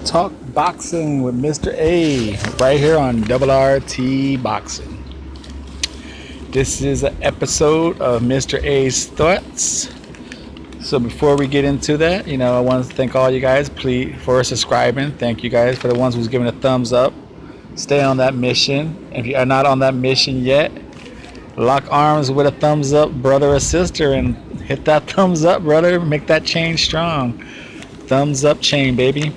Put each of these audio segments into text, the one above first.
Talk Boxing with Mr. A right here on RRT Boxing. This is an episode of Mr. A's Thoughts. So before we get into that, I want to thank all you guys for subscribing. Thank you guys for the ones who's giving a thumbs up. Stay on that mission. If you are not on that mission yet, lock arms with a thumbs up, brother or sister, and hit that thumbs up, brother. Make that chain strong. Thumbs up chain, baby.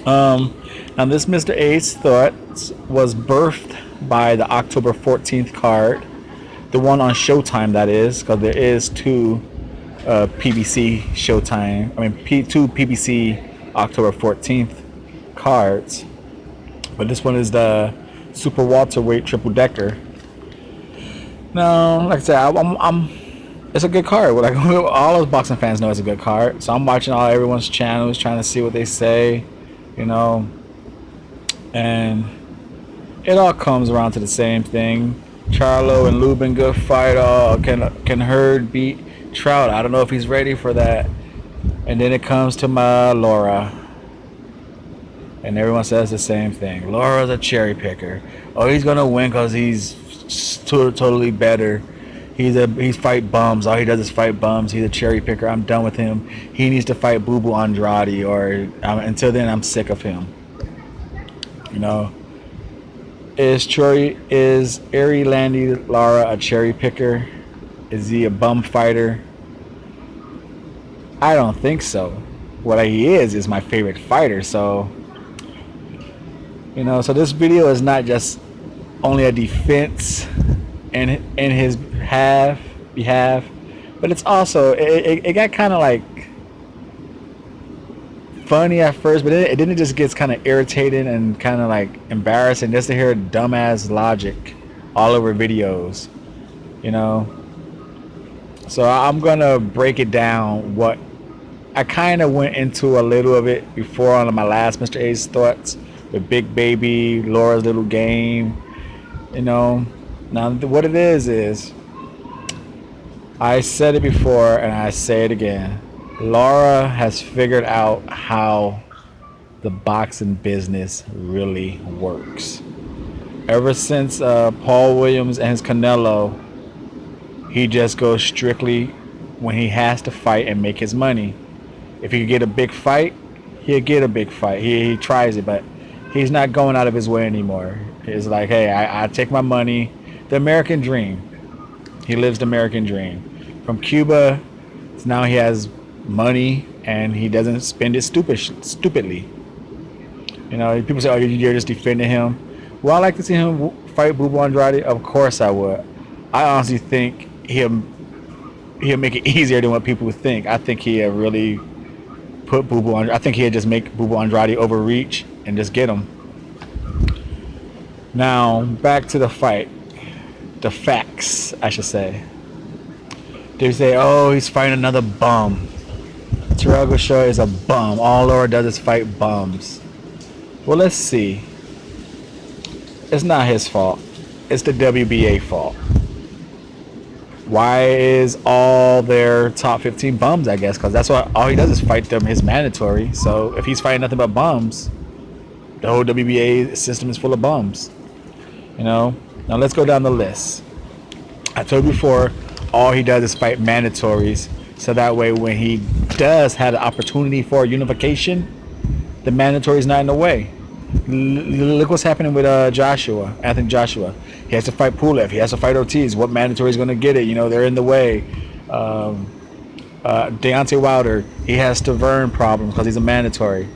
Now this Mr. A's Thoughts was birthed by the October 14th card, the one on Showtime, that is, because there is two PBC Showtime. Two PBC October 14th cards, but this one is the Super Welterweight Triple Decker. Now, like I said, it's a good card. Like all those boxing fans know, it's a good card. So I'm watching everyone's channels, trying to see what they say, and it all comes around to the same thing. Charlo and Lubin, good fight. Can Hurd beat Trout? I don't know if he's ready for that. And then it comes to my Lara, and everyone says the same thing. Lara's a cherry picker. Oh, he's gonna win because he's totally better. He's fight bums. All he does is fight bums. He's a cherry picker. I'm done with him. He needs to fight Boo Boo Andrade, or until then, I'm sick of him. Is Erislandy Lara a cherry picker? Is he a bum fighter? I don't think so. What he is my favorite fighter. So, so this video is not just only a defense in his behalf, but it's also it got kind of like funny at first, but then it just gets kind of irritating and kind of like embarrassing just to hear dumbass logic all over videos, So I'm gonna break it down. What I kind of went into a little of it before on my last Mr. A's Thoughts with Big Baby, Laura's little game, Now, what it is I said it before and I say it again. Lara has figured out how the boxing business really works. Ever since Paul Williams and his Canelo, he just goes strictly when he has to fight and make his money. If he could get a big fight, he'll get a big fight. He tries it, but he's not going out of his way anymore. It's like, hey, I take my money. The American dream. He lives the American dream. From Cuba, now he has money and he doesn't spend it stupidly. People say, oh, you're just defending him. Well, I like to see him fight Boo Boo Andrade. Of course I would. I honestly think he'll make it easier than what people would think. I think he'll really put Boo Boo Andrade. I think he'll just make Boo Boo Andrade overreach and just get him. Now, back to the fight. The facts, I should say. They say, oh, he's fighting another bum. Terrell Gaucher is a bum. All Lara does is fight bums. Well, let's see. It's not his fault. It's the WBA fault. Why is all their top 15 bums, I guess? Because that's what all he does is fight them. His mandatory. So if he's fighting nothing but bums, the whole WBA system is full of bums. Now let's go down the list. I told you before, all he does is fight mandatories, so that way when he does have the opportunity for unification, the mandatory is not in the way. Look what's happening with Anthony Joshua. He has to fight Pulev. He has to fight Ortiz. What mandatory is going to get it? They're in the way. Deontay Wilder, he has Stavern problems because he's a mandatory.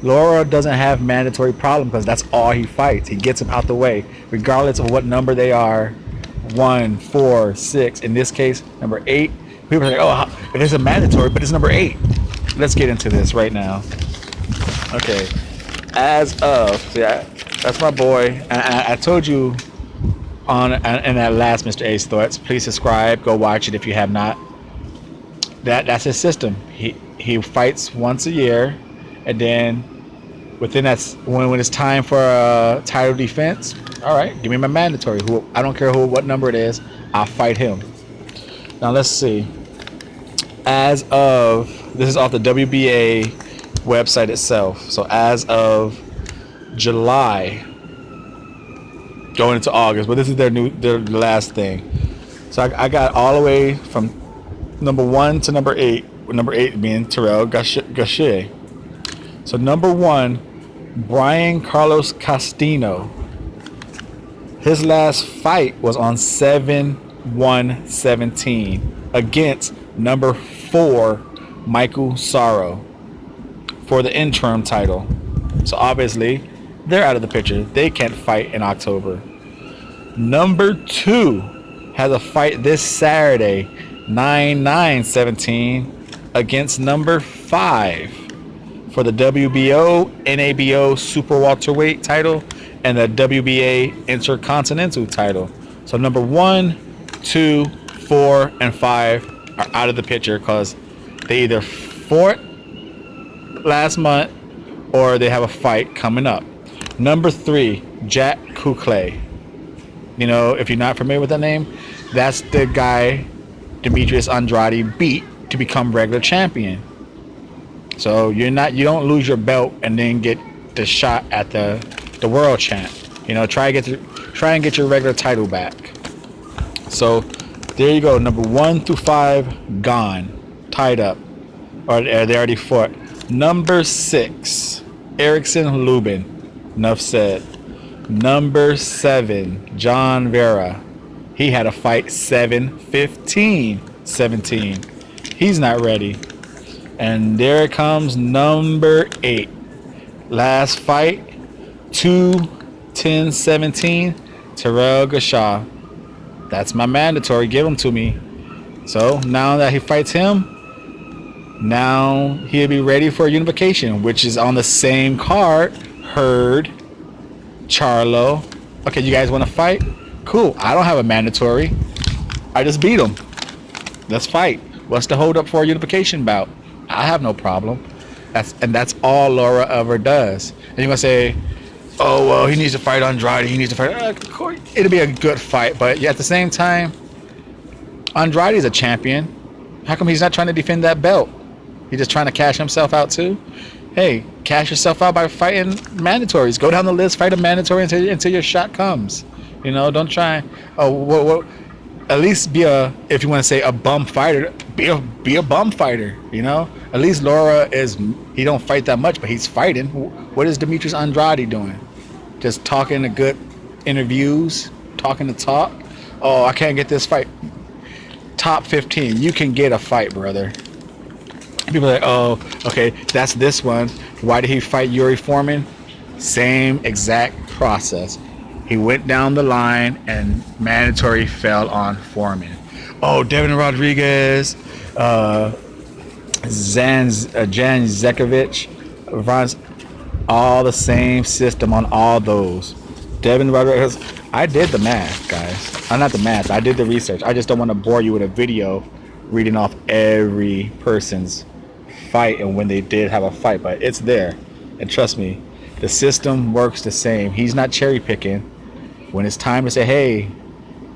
Lara doesn't have mandatory problem because that's all he fights. He gets them out the way, regardless of what number they are. 1, 4, 6. In this case, number 8. People are like, oh, it is a mandatory, but it's number 8. Let's get into this right now. Okay. That's my boy. I told you in that last Mr. A's Thoughts. Please subscribe. Go watch it if you have not. That's his system. He fights once a year, and then within that, when it's time for a title defense, all right, give me my mandatory. I don't care what number it is, I'll fight him. Now let's see. This is off the WBA website itself. So as of July, going into August, but this is their last thing. So I got all the way from number 1 to number 8, with number 8 being Terrell Gauthier. So number 1, Brian Carlos Castino. His last fight was on 7/1/17 against number 4, Michael Sorrow, for the interim title. So obviously, they're out of the picture. They can't fight in October. Number 2 has a fight this Saturday, 9/9/17, against number 5 for the WBO, NABO Super Welterweight title and the WBA Intercontinental title. So number 1, 2, 4, and 5 are out of the picture because they either fought last month or they have a fight coming up. Number 3, Jack Kuklay. You know, if you're not familiar with that name, that's the guy Demetrius Andrade beat to become regular champion. So you don't lose your belt and then get the shot at the world champ. You know, try and get your regular title back. So there you go. Number 1 through 5 gone, tied up, or they already fought. Number 6, Erickson Lubin. Enough said. Number 7, John Vera. He had a fight 7/15/17. He's not ready. And there it comes, number 8. Last fight, 2/10/17, Terrell Gauthier. That's my mandatory. Give him to me. So now that he fights him, now he'll be ready for unification, which is on the same card. Hurd, Charlo. Okay, you guys want to fight? Cool. I don't have a mandatory. I just beat him. Let's fight. What's the hold up for a unification bout? I have no problem. That's all Lara ever does. And you're gonna say, oh well, he needs to fight Andrade. He needs to fight. Of course, it'll be a good fight, but at the same time, Andrade is a champion. How come he's not trying to defend that belt? He's just trying to cash himself out too. Hey, cash yourself out by fighting mandatories. Go down the list, fight a mandatory until your shot comes. You know, don't try. At least be if you want to say a bum fighter, be a bum fighter. You know, at least Lara he don't fight that much, but he's fighting. What is Demetrius Andrade doing? Just talking to good interviews, talking to talk. Oh, I can't get this fight. Top 15, you can get a fight, brother. People are like, oh, okay, that's this one. Why did he fight Yuri Foreman? Same exact process. He went down the line and mandatory fell on Foreman. Oh, Devin Rodriguez, Jan Zekovic, all the same system on all those. Devin Rodriguez, I did the math, guys. Not the math, I did the research. I just don't want to bore you with a video reading off every person's fight and when they did have a fight, but it's there. And trust me, the system works the same. He's not cherry picking. When it's time to say, hey,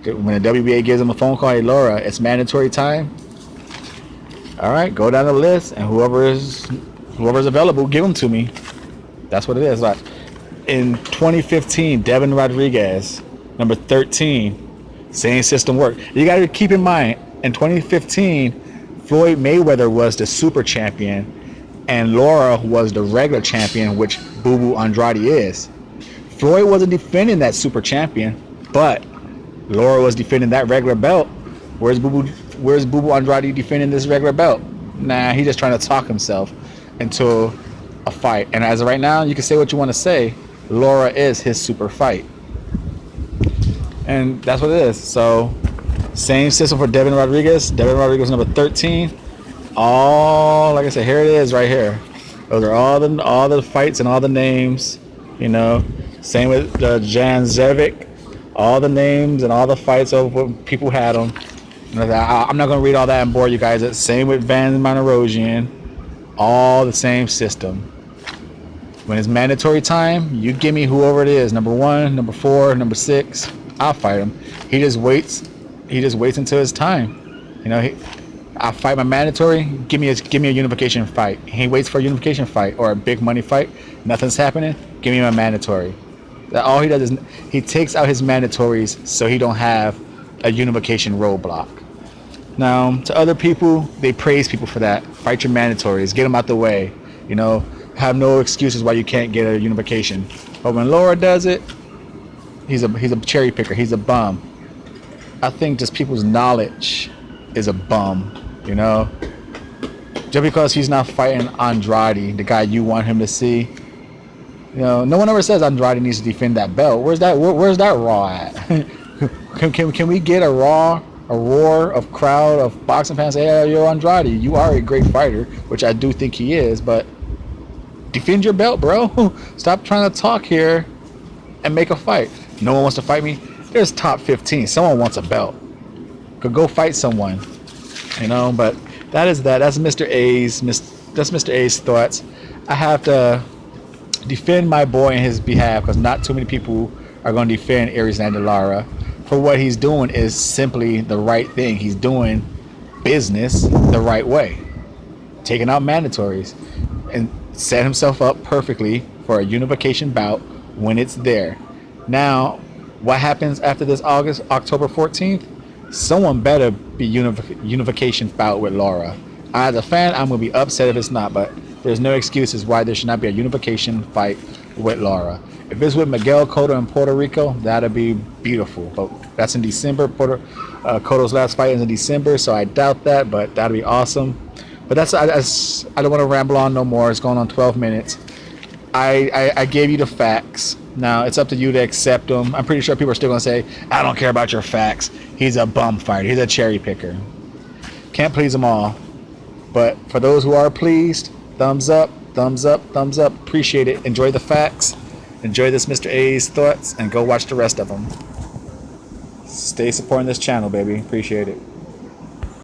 when the WBA gives him a phone call, hey Lara, it's mandatory time. All right, go down the list and whoever's available, give them to me. That's what it is. Like in 2015, Devin Rodriguez, number 13, same system worked. You got to keep in mind, in 2015, Floyd Mayweather was the super champion and Lara was the regular champion, which Boo Boo Andrade is. Floyd wasn't defending that super champion, but Lara was defending that regular belt. Where's Boo Boo Andrade defending this regular belt? Nah, he's just trying to talk himself into a fight. And as of right now, you can say what you want to say. Lara is his super fight. And that's what it is. So, same system for Devin Rodriguez. Devin Rodriguez number 13. All, like I said, here it is right here. Those are all the fights and all the names, you know. Same with Jan Zevic. All the names and all the fights of what people had them. I'm not going to read all that and bore you guys. Same with Van Monorosian. All the same system. When it's mandatory time, you give me whoever it is. Number 1, number 4, number 6. I'll fight him. He just waits until it's time. You know, I fight my mandatory. Give me a unification fight. He waits for a unification fight or a big money fight. Nothing's happening. Give me my mandatory. That all he does is he takes out his mandatories so he don't have a unification roadblock. Now, to other people, they praise people for that. Fight your mandatories. Get them out the way. You know, have no excuses why you can't get a unification. But when Lara does it, he's a cherry picker. He's a bum. I think just people's knowledge is a bum. You know, just because he's not fighting Andrade, the guy you want him to see. You know, no one ever says Andrade needs to defend that belt. Where's that Raw at? can we get a roar of crowd of boxing fans say, hey, you're Andrade, you are a great fighter, which I do think he is, but defend your belt, bro. Stop trying to talk here and make a fight. No one wants to fight me. There's top 15. Someone wants a belt. Could go fight someone. You know, but that's Mr. A's thoughts. I have to defend my boy in his behalf because not too many people are going to defend Erislandy Lara. For what he's doing is simply the right thing. He's doing business the right way, taking out mandatories and set himself up perfectly for a unification bout when it's there. Now, what happens after this October 14th? Someone better be unification bout with Lara. As a fan, I'm going to be upset if it's not, but there's no excuses why there should not be a unification fight with Lara. If it's with Miguel Cotto in Puerto Rico, that'd be beautiful. But that's in December. Cotto's last fight is in December, so I doubt that, but that'd be awesome. But I don't want to ramble on no more. It's going on 12 minutes. I gave you the facts. Now, it's up to you to accept them. I'm pretty sure people are still going to say, I don't care about your facts. He's a bum fighter. He's a cherry picker. Can't please them all. But for those who are pleased, thumbs up, thumbs up, thumbs up. Appreciate it. Enjoy the facts. Enjoy this Mr. A's thoughts. And go watch the rest of them. Stay supporting this channel, baby. Appreciate it.